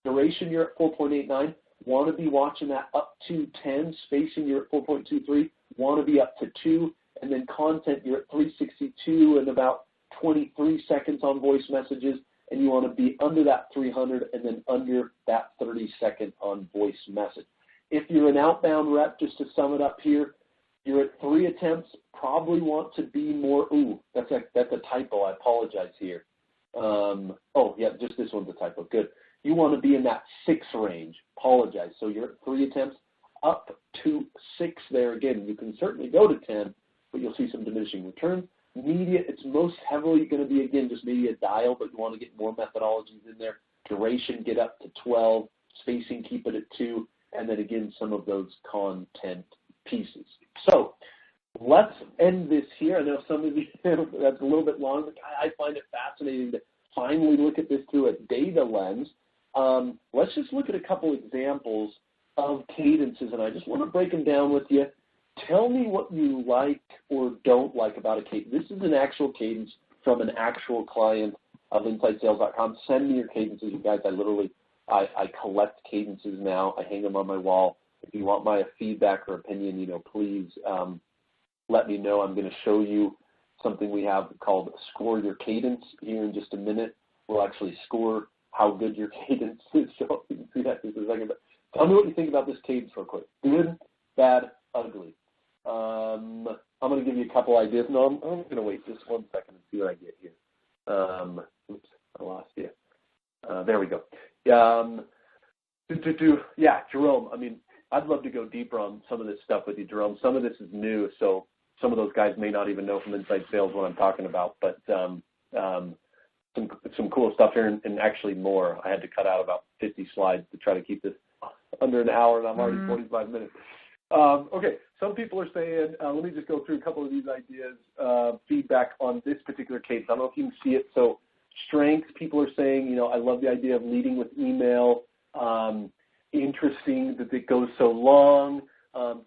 Duration, you're at 4.89. Want to be watching that up to 10. Spacing, you're at 4.23. Want to be up to 2. And then content, you're at 362 and about 23 seconds on voice messages. And you want to be under that 300 and then under that 30-second on voice message. If you're an outbound rep, just to sum it up here, you're at 3 attempts, probably want to be more, that's a typo, I apologize here. Just this one's a typo, good. You want to be in that 6 range, apologize. So you're at 3 attempts, up to 6 there. Again, you can certainly go to 10, but you'll see some diminishing returns. Media, it's most heavily going to be, again, just maybe a dial, but you want to get more methodologies in there. Duration, get up to 12. Spacing, keep it at 2. And then, again, some of those content pieces. So let's end this here. I know some of you, that's a little bit long, but I find it fascinating to finally look at this through a data lens. Let's just look at a couple examples of cadences, and I just want to break them down with you. Tell me what you like or don't like about a cadence. This is an actual cadence from an actual client of InsideSales.com. Send me your cadences, you guys. I collect cadences now. I hang them on my wall. If you want my feedback or opinion, please let me know. I'm going to show you something we have called Score Your Cadence here in just a minute. We'll actually score how good your cadence is. So you can see that in just a second. But tell me what you think about this cadence real quick. Good, bad, ugly. I'm going to give you a couple ideas. No, I'm going to wait just 1 second and see what I get here. Oops, I lost you. There we go. Jerome, I'd love to go deeper on some of this stuff with you, Jerome. Some of this is new, so some of those guys may not even know from Inside Sales what I'm talking about, but some cool stuff here, and actually more. I had to cut out about 50 slides to try to keep this under an hour, and I'm already 45 minutes. Okay, some people are saying, let me just go through a couple of these ideas, feedback on this particular case. I don't know if you can see it. So strengths, people are saying, I love the idea of leading with email. Interesting that it goes so long.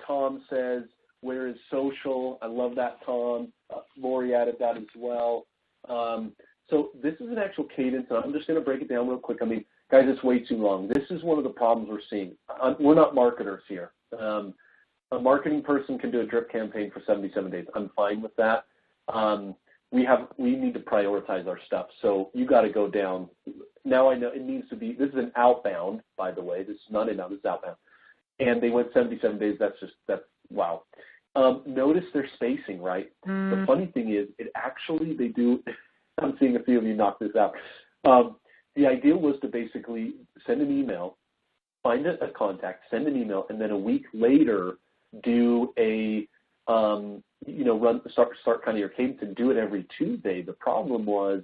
Tom says, where is social? I love that, Tom. Lori added that as well. So this is an actual cadence, and I'm just going to break it down real quick. Guys, it's way too long. This is one of the problems we're seeing. We're not marketers here. A marketing person can do a drip campaign for 77 days. I'm fine with that. We need to prioritize our stuff. So you got to go down. Now I know it needs to be, this is an outbound, by the way. This is not inbound, this is outbound. and they went 77 days. That's wow. Notice their spacing, right? The funny thing is, they do. I'm seeing a few of you knock this out. The idea was to basically send an email, find a contact, send an email, and then a week later do a start kind of your cadence and do it every Tuesday. The problem was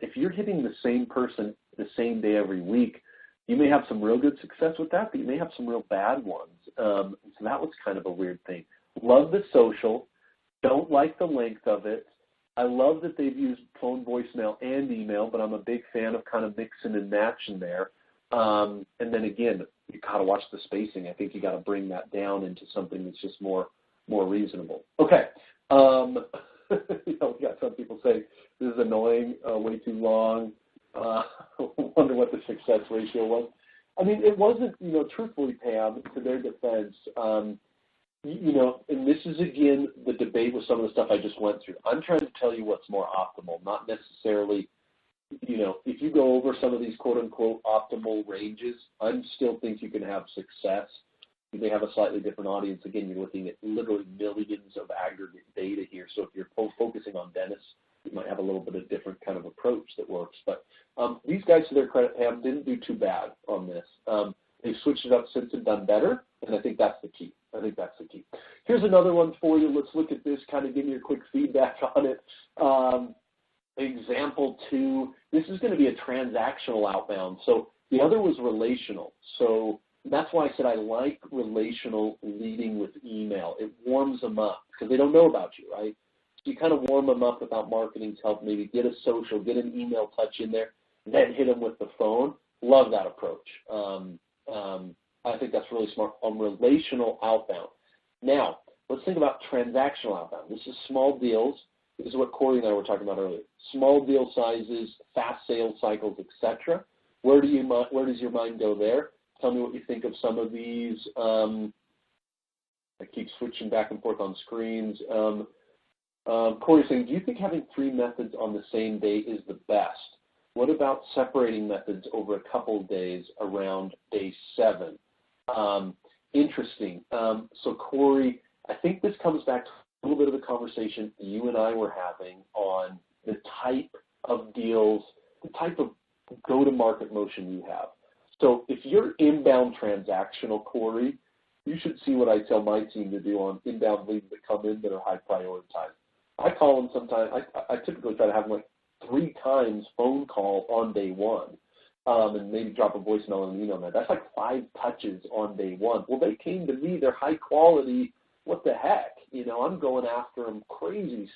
if you're hitting the same person the same day every week, you may have some real good success with that, but you may have some real bad ones. So that was kind of a weird thing. Love the social. Don't like the length of it. I love that they've used phone, voicemail, and email, but I'm a big fan of kind of mixing and matching there. And then again, you got to watch the spacing. I think you got to bring that down into something that's just more reasonable. Okay. We got some people saying this is annoying, way too long. Wonder what the success ratio was. I mean, it wasn't, truthfully, Pam, to their defense, and this is, again, the debate with some of the stuff I just went through. I'm trying to tell you what's more optimal, not necessarily, if you go over some of these quote-unquote optimal ranges, I still think you can have success. You may have a slightly different audience. Again, you're looking at literally millions of aggregate data here. So if you're focusing on dentists, you might have a little bit of different kind of approach that works. But these guys, to their credit, Pam, didn't do too bad on this. They've switched it up since and done better, and I think that's the key. Here's another one for you. Let's look at this, kind of give me your quick feedback on it. Example 2, this is going to be a transactional outbound. So the other was relational. So that's why I said I like relational leading with email. It warms them up because they don't know about you, right? So you kind of warm them up without marketing's help, maybe get a social, get an email touch in there, then hit them with the phone. Love that approach. I think that's really smart on relational outbound. Now, let's think about transactional outbound. This is small deals. This is what Corey and I were talking about earlier. Small deal sizes, fast sales cycles, etc. Where does your mind go there? Tell me what you think of some of these. I keep switching back and forth on screens. Corey's saying, do you think having 3 methods on the same day is the best? What about separating methods over a couple of days around day 7? Interesting. So Corey, I think this comes back to a little bit of the conversation you and I were having on the type of deals, the type of go-to-market motion you have. So if you're inbound transactional, Corey, you should see what I tell my team to do on inbound leads that come in that are high prioritized. I call them sometimes. I typically try to have them like 3 times phone call on day 1, and maybe drop a voicemail and an email. That's like 5 touches on day 1. Well, they came to me. They're high quality. What the heck? I'm going after them crazy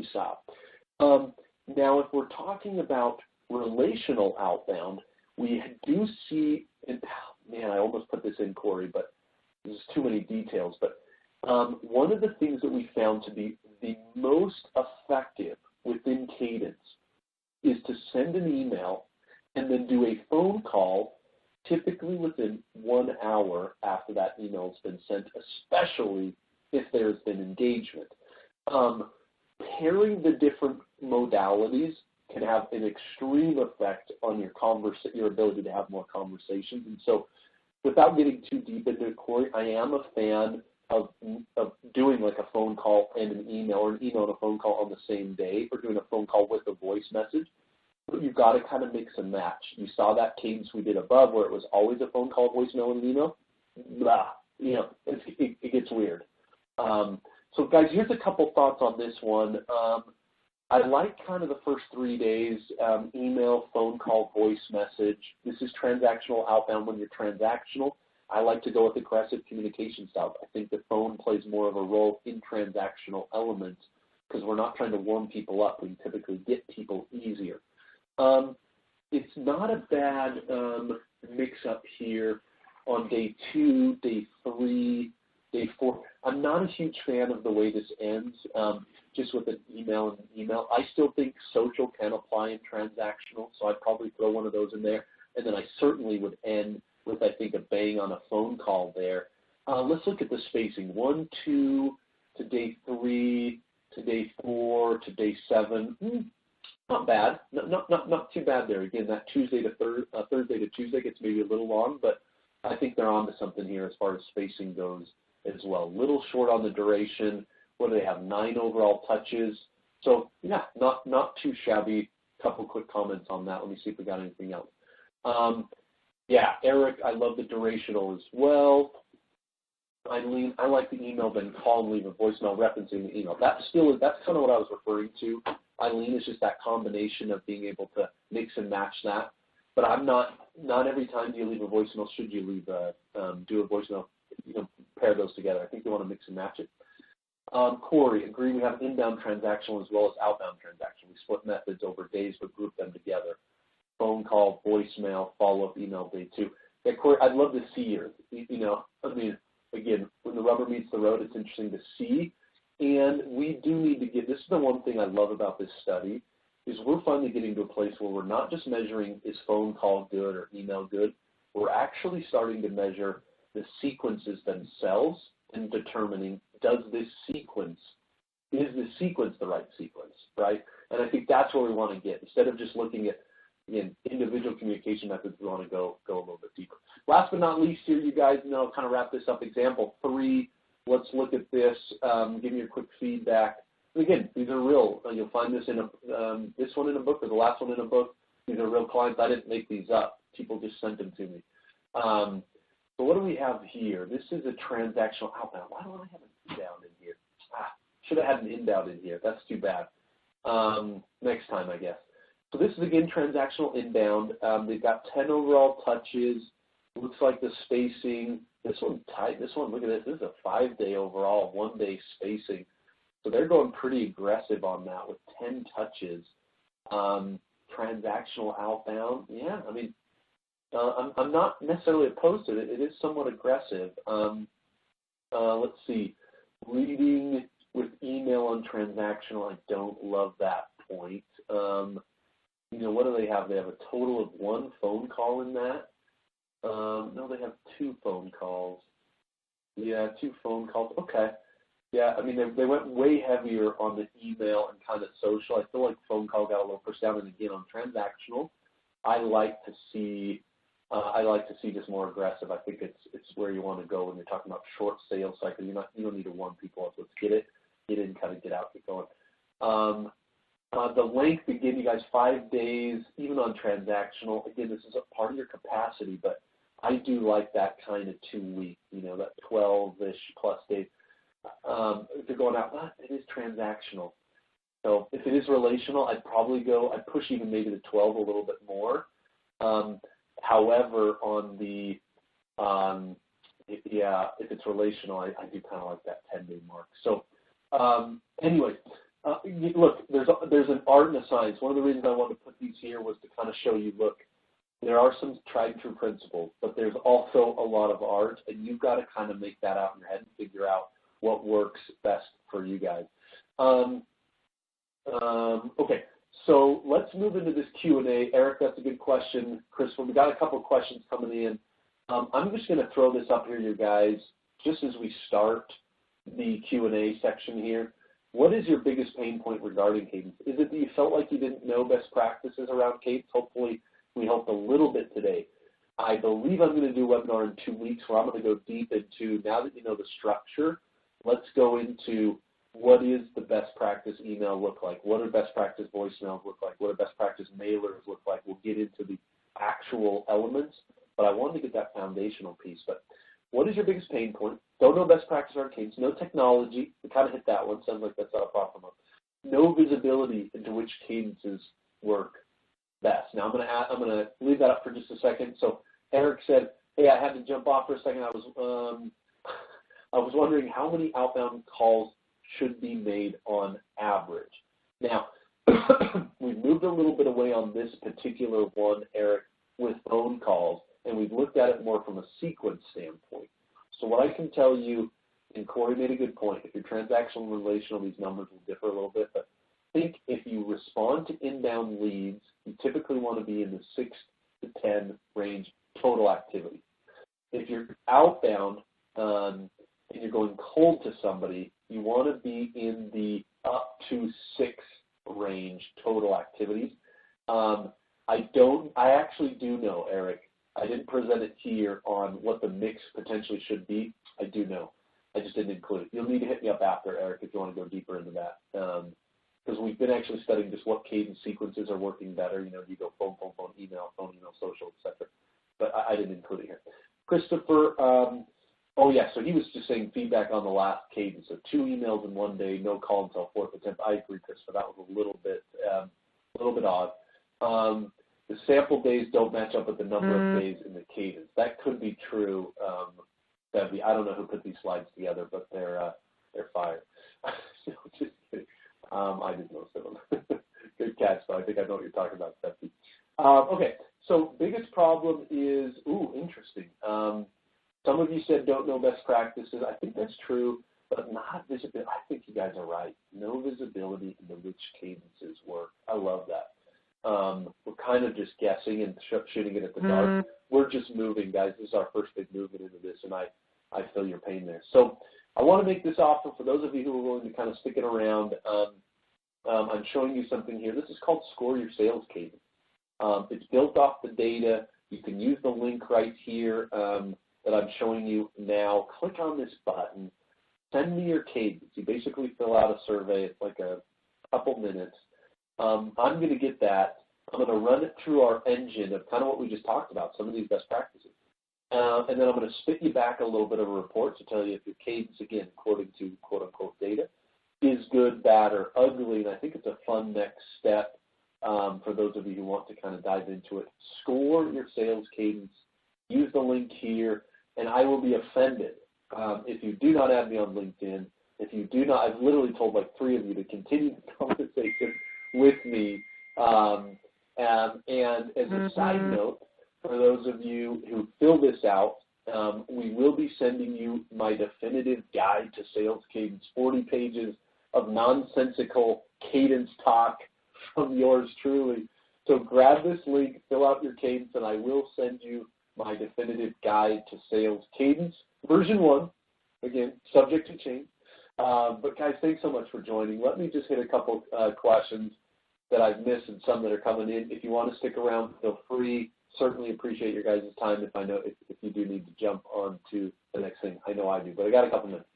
stuff. Now, if we're talking about relational outbound, we do see, and man, I almost put this in, Corey, but there's too many details. But one of the things that we found to be the most effective within Cadence is to send an email and then do a phone call, typically within 1 hour after that email has been sent, especially if there's been engagement. Pairing the different modalities can have an extreme effect on your ability to have more conversations. And so without getting too deep into it, Corey, I am a fan of doing like a phone call and an email, or an email and a phone call on the same day, or doing a phone call with a voice message. But you've got to kind of mix and match. You saw that cadence we did above where it was always a phone call, voicemail, and an email. Blah. It gets weird. So guys, here's a couple thoughts on this one. I like kind of the first 3 days, email, phone call, voice message. This is transactional outbound. When you're transactional, I like to go with aggressive communication styles. I think the phone plays more of a role in transactional elements because we're not trying to warm people up. We typically get people easier. It's not a bad mix-up here on day 2, day 3, day 4. I'm not a huge fan of the way this ends, just with an email and an email. I still think social can apply in transactional, so I'd probably throw one of those in there. And then I certainly would end with, I think, a bang on a phone call there. Let's look at the spacing. 1, 2 to day 3 to day 4 to day 7. Not bad. Not too bad there. Again, that Thursday to Tuesday gets maybe a little long, but I think they're onto something here as far as spacing goes as well. Little short on the duration. What do they have? 9 overall touches. So yeah, not too shabby. Couple quick comments on that. Let me see if we got anything else. Yeah, Eric, I love the durational as well. Eileen, I like the email, then call and leave a voicemail referencing the email. That's kind of what I was referring to. Eileen, is just that combination of being able to mix and match that. But I'm not every time you leave a voicemail should you leave do a voicemail, pair those together. I think you want to mix and match it. Corey, agree, we have inbound transactional as well as outbound transactional. We split methods over days but group them together. Phone call, voicemail, follow-up email, day 2. Yeah, Corey, I'd love to see your, again, when the rubber meets the road, it's interesting to see. And we do need to get, this is the one thing I love about this study, is we're finally getting to a place where we're not just measuring is phone call good or email good. We're actually starting to measure the sequences themselves and determining is the sequence the right sequence, right? And I think that's where we want to get. Instead of just looking at, again, individual communication methods, we want to go a little bit deeper. Last but not least here, you guys know, kind of wrap this up, example 3. Let's look at this. Give me your quick feedback. And again, these are real. You'll find this in this one in a book or the last one in a book. These are real clients. I didn't make these up. People just sent them to me. So what do we have here? This is a transactional outbound. Why don't I have an inbound in here? Should have had an inbound in here. That's too bad. Next time, I guess. So this is, again, transactional inbound. They've got 10 overall touches. Looks like the spacing, this one tight. This one, look at this. This is a 5-day overall, 1-day spacing. So they're going pretty aggressive on that with 10 touches. Transactional outbound, yeah, I mean, I'm not necessarily opposed to it. It is somewhat aggressive. Let's see. Reading with email on transactional, I don't love that point. What do they have? They have a total of 1 phone call in that. No, they have 2 phone calls. Yeah, 2 phone calls. Okay. Yeah, I mean, they went way heavier on the email and kind of social. I feel like phone call got a little pushed down. And again, on transactional, I like to see just more aggressive. I think it's where you want to go when you're talking about short sales cycle. You don't need to warm people up. Let's get in, kind of get out, get going. The length, again, you guys, 5 days, even on transactional. Again, this is a part of your capacity, but I do like that kind of 2 week, that 12-ish plus days. If you're going out, it is transactional. So if it is relational, I'd push even maybe the 12 a little bit more. However, on the, if it's relational, I do kind of like that 10-day mark. So anyway, look, there's an art and a science. One of the reasons I wanted to put these here was to kind of show you, look, there are some tried and true principles, but there's also a lot of art, and you've got to kind of make that out in your head and figure out what works best for you guys. Okay, so let's move into this Q&A. Eric, that's a good question. Chris, we got a couple of questions coming in. I'm just going to throw this up here, you guys, just as we start the Q&A section here. What is your biggest pain point regarding Cadence? Is it that you felt like you didn't know best practices around Cadence? Hopefully we helped a little bit today. I believe I'm going to do a webinar in 2 weeks where I'm going to go deep into, now that you know the structure, let's go into what is the best practice email look like? What do best practice voicemails look like? What do best practice mailers look like? We'll get into the actual elements, but I wanted to get that foundational piece. But what is your biggest pain point? Don't know best practice around Cadence. No technology. We kind of hit that one. Sounds like that's not a problem. No visibility into which cadences work best. Now I'm gonna leave that up for just a second. So Eric said, "Hey, I had to jump off for a second. I was wondering how many outbound calls should be made on average." Now we've moved a little bit away on this particular one, Eric, with phone calls, and we've looked at it more from a sequence standpoint. So what I can tell you, and Corey made a good point, if you're transactional and relational, these numbers will differ a little bit, but think if you respond to inbound leads, you typically want to be in the 6 to 10 range total activity. If you're outbound and you're going cold to somebody, you want to be in the up to 6 range total activities. I actually do know, Eric, I didn't present it here on what the mix potentially should be. I do know. I just didn't include it. You'll need to hit me up after, Eric, if you want to go deeper into that. Because we've been actually studying just what cadence sequences are working better. You know, you go phone, email, social, etc. But I didn't include it here. Christopher, oh yeah, so he was just saying feedback on the last cadence. So 2 emails in 1 day, no call until 4th attempt. I agree, Christopher. That was a little bit odd. The sample days don't match up with the number of days in the cadence. That could be true. Debbie, I don't know who put these slides together, but they're fire. Just kidding. I did most of them. Good catch, though. I think I know what you're talking about, Debbie. Okay, so biggest problem is, interesting. Some of you said don't know best practices. I think that's true, but not visibility. I think you guys are right. No visibility into which cadences work. I love that. We're kind of just guessing and shooting it at the dark. We're just moving, guys. This is our first big movement into this, and I feel your pain there. So I want to make this offer for those of you who are willing to kind of stick it around. I'm showing you something here. This is called Score Your Sales Cadence. It's built off the data. You can use the link right here that I'm showing you now. Click on this button. Send me your cadence. You basically fill out a survey. It's like a couple minutes. I'm going to get that. I'm going to run it through our engine of kind of what we just talked about, some of these best practices. And then I'm going to spit you back a little bit of a report to tell you if your cadence, again, according to quote-unquote data, is good, bad, or ugly. And I think it's a fun next step for those of you who want to kind of dive into it. Score your sales cadence. Use the link here, and I will be offended if you do not add me on LinkedIn. If you do not, I've literally told like 3 of you to continue the conversation with me. And as a side note, for those of you who fill this out, we will be sending you my definitive guide to sales cadence, 40 pages of nonsensical cadence talk from yours truly. So grab this link, fill out your cadence, and I will send you my definitive guide to sales cadence, version 1, again, subject to change. But guys, thanks so much for joining. Let me just hit a couple questions that I've missed and some that are coming in. If you want to stick around, feel free. Certainly appreciate your guys' time if you do need to jump on to the next thing. I know I do, but I got a couple minutes.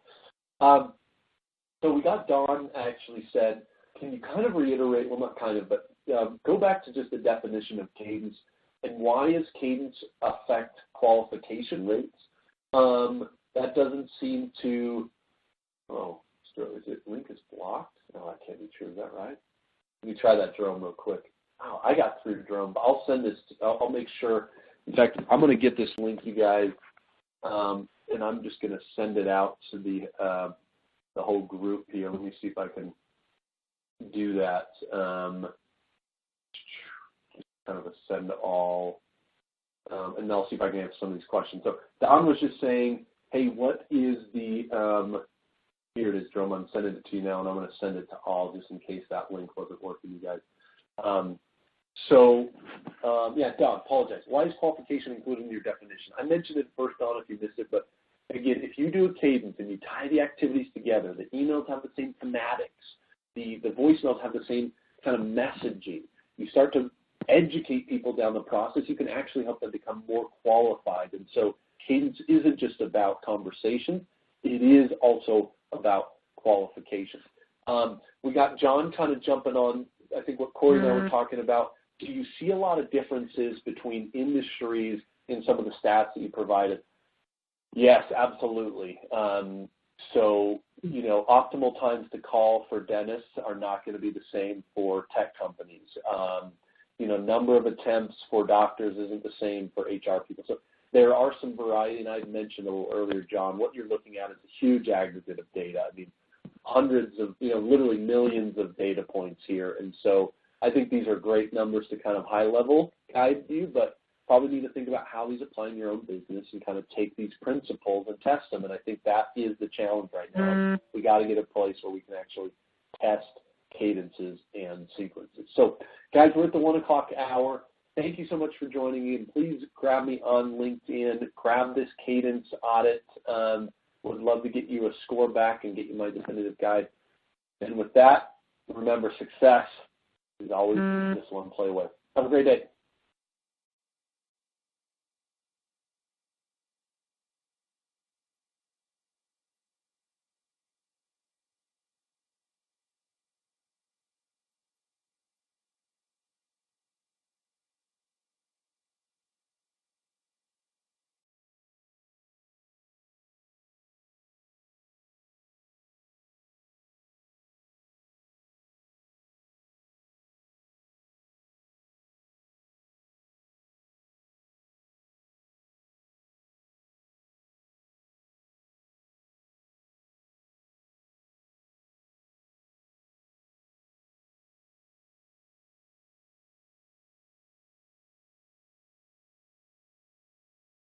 So we got Don actually said, can you kind of reiterate, well, not kind of, but go back to just the definition of cadence and why does cadence affect qualification rates? That doesn't seem to, is it link is blocked? No, that can't be true. Is that right? Let me try that, Jerome, real quick. Oh, I got through, Jerome, but I'll send this. I'll make sure. In fact, I'm going to get this link, you guys, and I'm just going to send it out to the whole group here. Let me see if I can do that. Just kind of a send all, and I'll see if I can answer some of these questions. So Don was just saying, hey, what is the here it is, Jerome. I'm sending it to you now, and I'm going to send it to all just in case that link wasn't working, you guys. Don, apologize. Why is qualification included in your definition? I mentioned it first, Don, if you missed it, but again, if you do a cadence and you tie the activities together, the emails have the same thematics, the voicemails have the same kind of messaging, you start to educate people down the process, you can actually help them become more qualified. And so cadence isn't just about conversation, it is also about qualification. We got John kind of jumping on, I think, what Corey and I were talking about. Do you see a lot of differences between industries in some of the stats that you provided? Yes, absolutely. So, optimal times to call for dentists are not going to be the same for tech companies. Number of attempts for doctors isn't the same for HR people. So there are some variety, and I mentioned a little earlier, John, what you're looking at is a huge aggregate of data. I mean, hundreds of, literally millions of data points here. And so I think these are great numbers to kind of high level guide you, but probably need to think about how these apply in your own business and kind of take these principles and test them. And I think that is the challenge right now. We got to get a place where we can actually test cadences and sequences. So guys, we're at the 1 o'clock hour. Thank you so much for joining me, and please grab me on LinkedIn, grab this cadence audit. Would love to get you a score back and get you my definitive guide. And with that, remember, success is always this one play with. Have a great day.